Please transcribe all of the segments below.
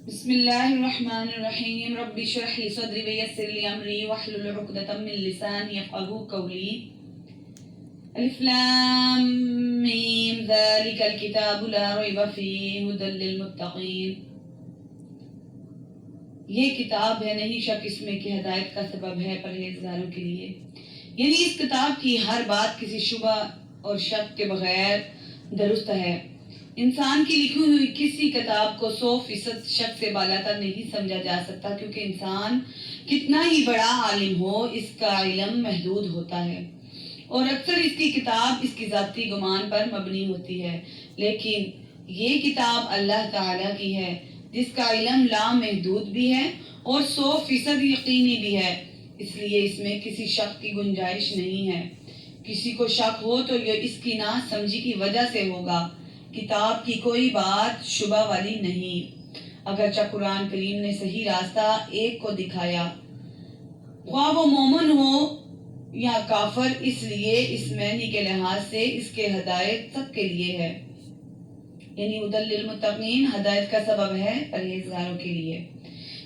بسم اللہ الرحمن الرحیم رب اشرح لی صدری ویسر لی امری واحلل عقدۃ من لسانی یفقهوا قولی الف لام میم ذالک الکتاب لا ریب فیہ ھدی للمتقین۔ یہ کتاب ہے نہیں شک اس میں کہ ہدایت کا سبب ہے پرہیزگاروں کے لیے، یعنی اس کتاب کی ہر بات کسی شبہ اور شک کے بغیر درست ہے۔ انسان کی لکھی ہوئی کسی کتاب کو 100% شک سے بالاتر نہیں سمجھا جا سکتا، کیونکہ انسان کتنا ہی بڑا عالم ہو اس کا علم محدود ہوتا ہے، اور اکثر اس کی کتاب اس کی ذاتی گمان پر مبنی ہوتی ہے۔ لیکن یہ کتاب اللہ تعالیٰ کی ہے جس کا علم لامحدود بھی ہے اور 100% یقینی بھی ہے، اس لیے اس میں کسی شک کی گنجائش نہیں ہے۔ کسی کو شک ہو تو یہ اس کی نا سمجھی کی وجہ سے ہوگا۔ کتاب کی کوئی بات شبہ والی نہیں، اگرچہ قرآن کریم نے صحیح راستہ ایک کو دکھایا، خواہ وہ مومن ہو یا کافر، اس لیے اس معنی کے لحاظ سے اس کے ہدایت سب کے لیے ہے، یعنی ھدی للمتقین ہدایت کا سبب ہے پرہیزگاروں کے لیے۔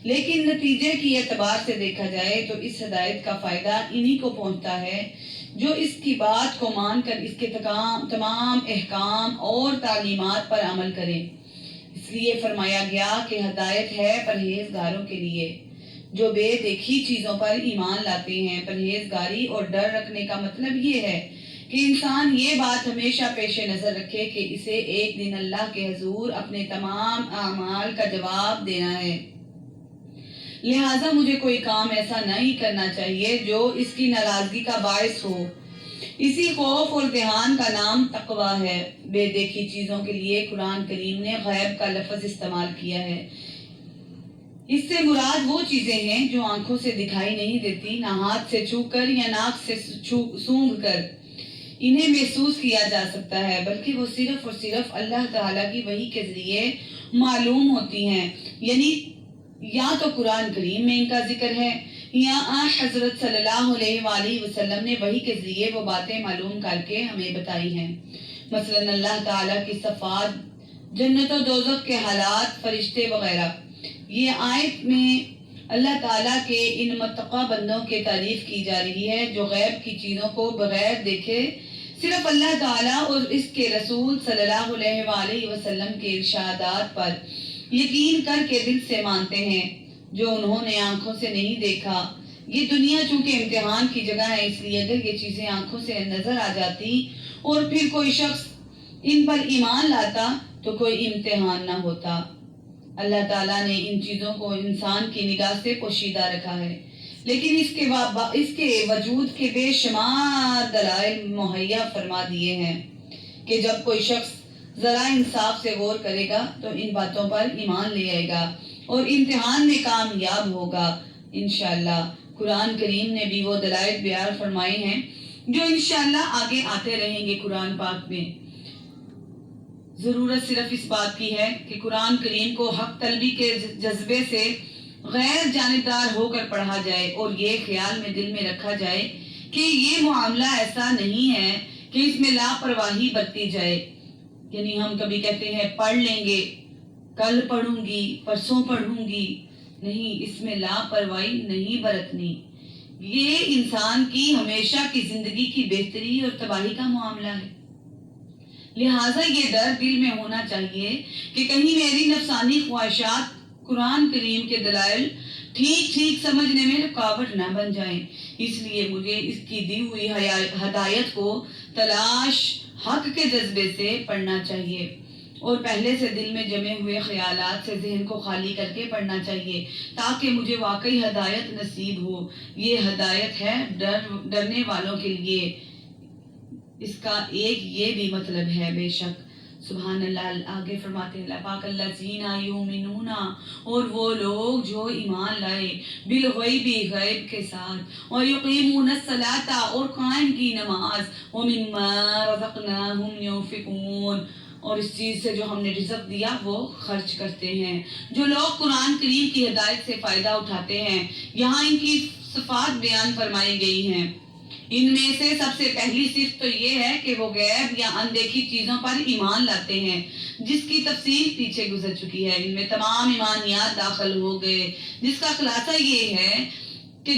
لیکن نتیجے کی اعتبار سے دیکھا جائے تو اس ہدایت کا فائدہ انہی کو پہنچتا ہے جو اس کی بات کو مان کر اس کے تمام احکام اور تعلیمات پر عمل کریں۔ اس لیے فرمایا گیا کہ ہدایت ہے پرہیزگاروں کے لیے جو بے دیکھی چیزوں پر ایمان لاتے ہیں۔ پرہیزگاری اور ڈر رکھنے کا مطلب یہ ہے کہ انسان یہ بات ہمیشہ پیش نظر رکھے کہ اسے ایک دن اللہ کے حضور اپنے تمام اعمال کا جواب دینا ہے، لہٰذا مجھے کوئی کام ایسا نہیں کرنا چاہیے جو اس کی ناراضگی کا باعث ہو۔ اسی خوف اور دھیان کا نام تقویٰ ہے۔ بے دیکھی چیزوں کے لیے قرآن کریم نے غیب کا لفظ استعمال کیا ہے۔ اس سے مراد وہ چیزیں ہیں جو آنکھوں سے دکھائی نہیں دیتی، نہ ہاتھ سے چھو کر یا ناک سے سونگھ کر انہیں محسوس کیا جا سکتا ہے، بلکہ وہ صرف اور صرف اللہ تعالیٰ کی وحی کے ذریعے معلوم ہوتی ہیں، یعنی یا تو قرآن کریم میں ان کا ذکر ہے یا حضرت صلی اللہ علیہ وآلہ وسلم نے وحی کے ذریعے وہ باتیں معلوم کر کے ہمیں بتائی ہیں۔ مثلا اللہ تعالیٰ کی صفات، جنت و دوزخ کے حالات، فرشتے وغیرہ۔ یہ آیت میں اللہ تعالیٰ کے ان متقی بندوں کی تعریف کی جا رہی ہے جو غیب کی چیزوں کو بغیر دیکھے صرف اللہ تعالیٰ اور اس کے رسول صلی اللہ علیہ وآلہ وسلم کے ارشادات پر یقین کر کے دل سے مانتے ہیں، جو انہوں نے آنکھوں سے نہیں دیکھا۔ یہ دنیا چونکہ امتحان کی جگہ ہے، اس لیے اگر یہ چیزیں آنکھوں سے نظر آ جاتی اور پھر کوئی شخص ان پر ایمان لاتا تو کوئی امتحان نہ ہوتا۔ اللہ تعالیٰ نے ان چیزوں کو انسان کی نگاہ سے پوشیدہ رکھا ہے، لیکن اس کے وجود کے بے شمار دلائل مہیا فرما دیے ہیں کہ جب کوئی شخص ذرا انصاف سے غور کرے گا تو ان باتوں پر ایمان لے آئے گا اور امتحان میں کامیاب ہوگا انشاءاللہ۔ قرآن کریم نے بھی وہ دلائل بیان فرمائے ہیں جو انشاءاللہ آگے آتے رہیں گے قرآن پاک میں۔ ضرورت صرف اس بات کی ہے کہ قرآن کریم کو حق طلبی کے جذبے سے غیر جانبدار ہو کر پڑھا جائے اور یہ خیال میں دل میں رکھا جائے کہ یہ معاملہ ایسا نہیں ہے کہ اس میں لاپرواہی برتی جائے، یعنی ہم کبھی کہتے ہیں پڑھ لیں گے، کل پڑھوں گی، پرسوں پڑھوں گی، نہیں، اس میں لاپرواہی نہیں برتنی۔ یہ انسان کی ہمیشہ کی زندگی کی بہتری اور تباہی کا معاملہ ہے، لہٰذا یہ ڈر دل میں ہونا چاہیے کہ کہیں میری نفسانی خواہشات قرآن کریم کے دلائل ٹھیک سمجھنے میں رکاوٹ نہ بن جائیں۔ اس لیے مجھے اس کی دی ہوئی ہدایت کو تلاش حق کے جذبے سے پڑھنا چاہیے اور پہلے سے دل میں جمے ہوئے خیالات سے ذہن کو خالی کر کے پڑھنا چاہیے تاکہ مجھے واقعی ہدایت نصیب ہو۔ یہ ہدایت ہے ڈرنے والوں کے لیے، اس کا ایک یہ بھی مطلب ہے بے شک۔ سبحان اللہ، آگے فرماتے ہیں اللہ پاک، الذین یؤمنون، اور وہ لوگ جو ایمان لائے، بالغیب، غیب کے ساتھ، ویقیمون الصلاۃ، اور قائم کی نماز، ومما رزقناہم ينفقون، اور اس چیز سے جو ہم نے رزق دیا وہ خرچ کرتے ہیں۔ جو لوگ قرآن کریم کی ہدایت سے فائدہ اٹھاتے ہیں، یہاں ان کی صفات بیان فرمائی گئی ہیں۔ ان میں سے سب سے پہلی صفت تو یہ ہے کہ وہ غیب یا اندیکھی چیزوں پر ایمان لاتے ہیں، جس کی تفصیل پیچھے گزر چکی ہے۔ ان میں تمام ایمانیات داخل ہو گئے، جس کا خلاصہ یہ ہے کہ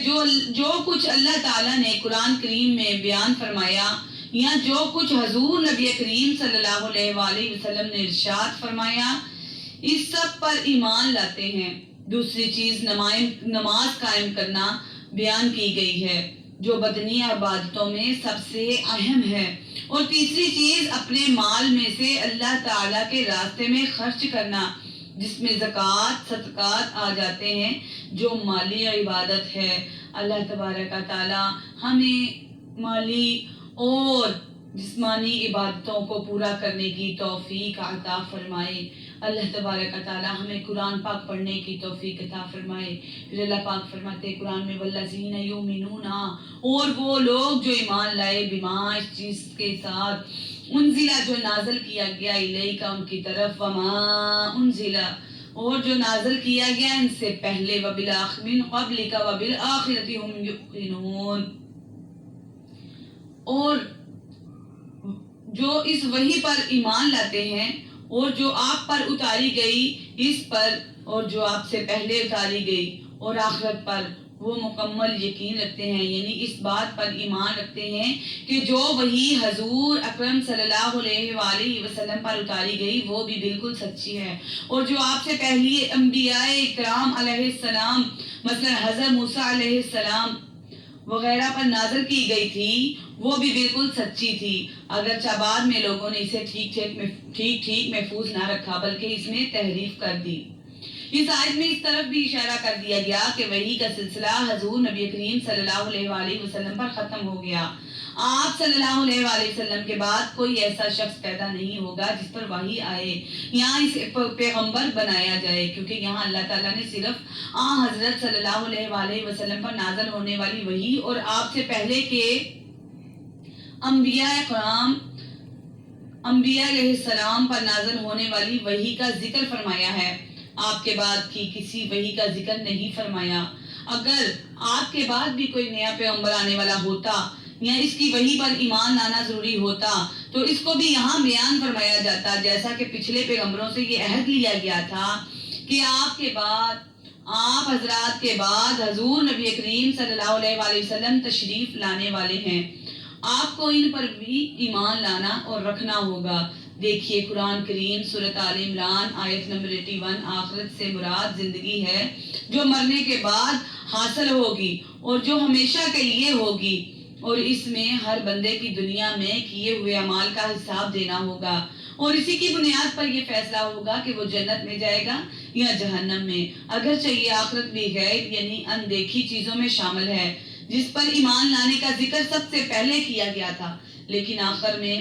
جو کچھ اللہ تعالیٰ نے قرآن کریم میں بیان فرمایا یا جو کچھ حضور نبی کریم صلی اللہ علیہ وآلہ وسلم نے ارشاد فرمایا، اس سب پر ایمان لاتے ہیں۔ دوسری چیز نماز قائم کرنا بیان کی گئی ہے، جو بدنی عبادتوں میں سب سے اہم ہے۔ اور تیسری چیز اپنے مال میں سے اللہ تعالیٰ کے راستے میں خرچ کرنا، جس میں زکوٰۃ صدقات آ جاتے ہیں، جو مالی عبادت ہے۔ اللہ تبارک و تعالیٰ ہمیں مالی اور جسمانی عبادتوں کو پورا کرنے کی توفیق عطا فرمائے۔ اللہ تبارک و تعالیٰ ہمیں قرآن پاک پڑھنے کی توفیق عطا فرمائے۔ پھر اللہ پاک فرماتے ہیں قرآن میں والذین یؤمنون، اور وہ لوگ جو ایمان لائے بما، اس چیز کے ساتھ، انزلہ جو نازل کیا گیا الیک ان کی طرف، وما انزلہ اور جو نازل کیا گیا ان سے پہلے، وبالآخر من قبلک وبالآخرۃ هم یوقنون، اور جو اس وحی پر ایمان لاتے ہیں اور جو آپ پر اتاری گئی اس پر، اور جو آپ سے پہلے اتاری گئی، اور آخرت پر وہ مکمل یقین رکھتے ہیں، یعنی اس بات پر ایمان رکھتے ہیں کہ جو وحی حضور اکرم صلی اللہ علیہ وآلہ وسلم پر اتاری گئی وہ بھی بالکل سچی ہے، اور جو آپ سے پہلی انبیاء اکرام علیہ السلام، مثلا حضرت موسیٰ علیہ السلام وغیرہ پر نازل کی گئی تھی، وہ بھی بالکل سچی تھی، اگرچہ بعد میں لوگوں نے اسے ٹھیک محفوظ نہ رکھا بلکہ اس میں تحریف کر دی۔ اس آیت میں اس طرف بھی اشارہ کر دیا گیا کہ وحی کا سلسلہ حضور نبی کریم صلی اللہ علیہ وآلہ وسلم پر ختم ہو گیا۔ آپ صلی اللہ علیہ وآلہ وسلم کے بعد کوئی ایسا شخص پیدا نہیں ہوگا جس پر وحی آئے یا اسے پیغمبر بنایا جائے، کیونکہ یہاں اللہ تعالیٰ نے صرف حضرت صلی اللہ علیہ وآلہ وسلم پر نازل ہونے والی وحی اور آپ سے پہلے کے انبیاء کرام، انبیاء علیہ السلام پر نازل ہونے والی وحی کا ذکر فرمایا ہے، آپ کے بعد کی کسی وحی کا ذکر نہیں فرمایا۔ اگر آپ کے بعد بھی کوئی نیا پیغمبر آنے والا ہوتا یا اس کی وحی پر ایمان لانا ضروری ہوتا تو اس کو بھی یہاں بیان فرمایا جاتا، جیسا کہ پچھلے پیغمبروں سے یہ عہد لیا گیا تھا کہ آپ کے بعد، آپ حضرات کے بعد حضور نبی کریم صلی اللہ علیہ وآلہ وسلم تشریف لانے والے ہیں، آپ کو ان پر بھی ایمان لانا اور رکھنا ہوگا۔ دیکھیے قرآن کریم سورۃ آل عمران آیت نمبر 81، آخرت سے مراد زندگی ہے جو مرنے کے بعد حاصل ہوگی اور جو ہمیشہ کے لیے ہوگی، اور اس میں ہر بندے کی دنیا میں کیے ہوئے اعمال کا حساب دینا ہوگا، اور اسی کی بنیاد پر یہ فیصلہ ہوگا کہ وہ جنت میں جائے گا یا جہنم میں۔ اگرچہ یہ آخرت بھی غیب یعنی اندیکھی چیزوں میں شامل ہے جس پر ایمان لانے کا ذکر سب سے پہلے کیا گیا تھا، لیکن آخر میں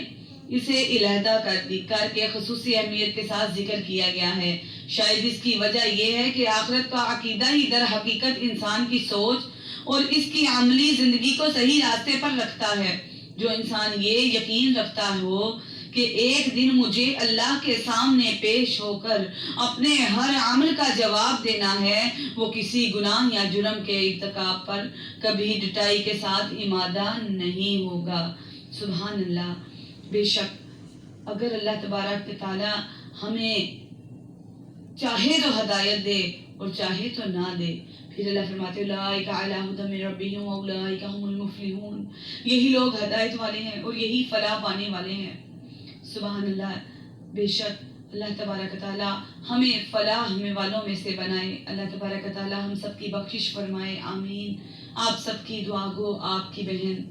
اسے علیحدہ کر کے خصوصی اہمیت کے ساتھ ذکر کیا گیا ہے۔ شاید اس کی وجہ یہ ہے کہ آخرت کا عقیدہ ہی در حقیقت انسان کی سوچ اور اس کی عملی زندگی کو صحیح راستے پر رکھتا ہے۔ جو انسان یہ یقین رکھتا ہو کہ ایک دن مجھے اللہ کے سامنے پیش ہو کر اپنے ہر عمل کا جواب دینا ہے، وہ کسی گناہ یا جرم کے ارتکاب پر کبھی ڈٹائی کے ساتھ آمادہ نہیں ہوگا۔ سبحان اللہ۔ بے شک اگر اللہ تبارک تعالیٰ ہمیں چاہے تو ہدایت دے اور چاہے تو نہ دے، پھر اللہ فرماتے ہیں اولئک علی ھدی من ربہم واولئک ھم المفلحون، یہی لوگ ہدایت والے ہیں اور یہی فلاح پانے والے ہیں۔ سبحان اللہ۔ بے شک اللہ تبارک تعالیٰ ہمیں فلاح میں والوں میں سے بنائے، اللہ تبارک تعالیٰ ہم سب کی بخشش فرمائے، آمین۔ آپ سب کی دعا گو آپ کی بہن